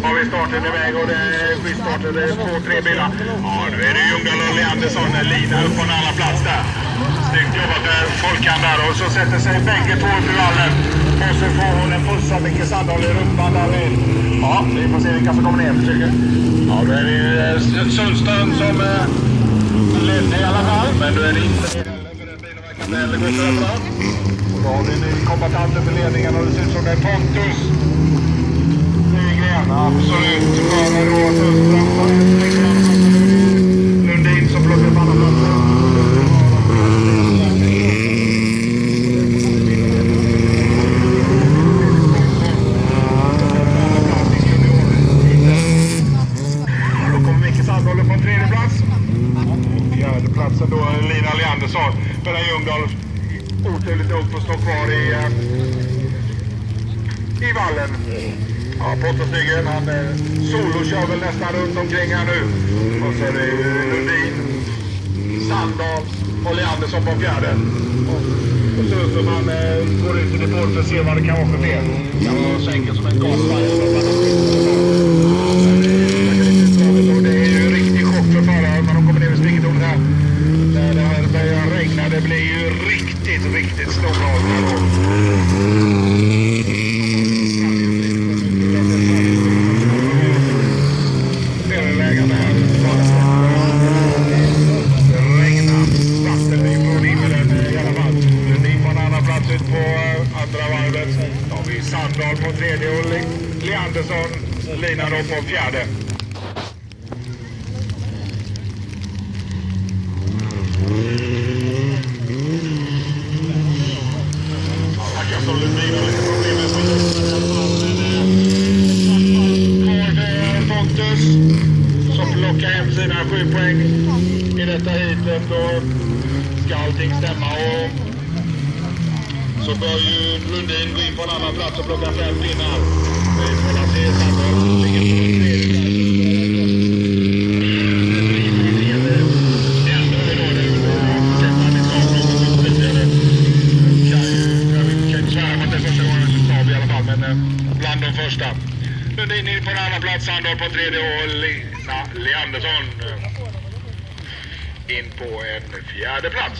Har vi starten iväg och det startade 2-3 bilar. Ja, nu är det Ljungdahl och Leandersson. Lina upp på en annan plats där. Snyggt jobbat med Folkan där och så sätter sig bägge två upp i vallen. Och så får hon en puss av Micke Sandholm i rumpan där med. Ja, vi får se vilka som kommer ner försöker. Ja, då är det Sundström som ledde i alla fall. Men då är det inte heller för den bilen verkar väl gå så bra. Och då har vi en kombatant för ledningen och det ser ut som det är Pontus. Absolut. Bara då Lundin som plockar på andra platser. Då kommer Micke Sandholm på en tredje plats. Fjärde platsen då Lina Leandersson. Medan Ljungdahl oturligt upp och står kvar i vallen. Ja, Potterstyggen, han solo kör väl nästan runt omkring här nu. Och så är det Lundin, Sandholm och Leandersson på fjärde. Och så som man går ut i depån för att se vad det kan vara för fel. Det kan vara så enkelt som en gasvagn. Det är ju en riktig chock för föraren när de kommer ner i springetornet här. När det här börjar regna, det blir ju riktigt stor avstånd. Sandholm på tredje och Leandersson, Lina då på fjärde. Tackar som Lundin har lite problem med Pontus som plockar hem sina 7 poäng i detta hitet och ska allting stämma och så bör ju Lundin gå in på en annan plats och plocka 5 pinnar. Vi får se Sandholm ligger på en tredje. Bland de första. Lundin in på en annan plats, Sandholm på tredje och Lina Leandersson in på en fjärde plats.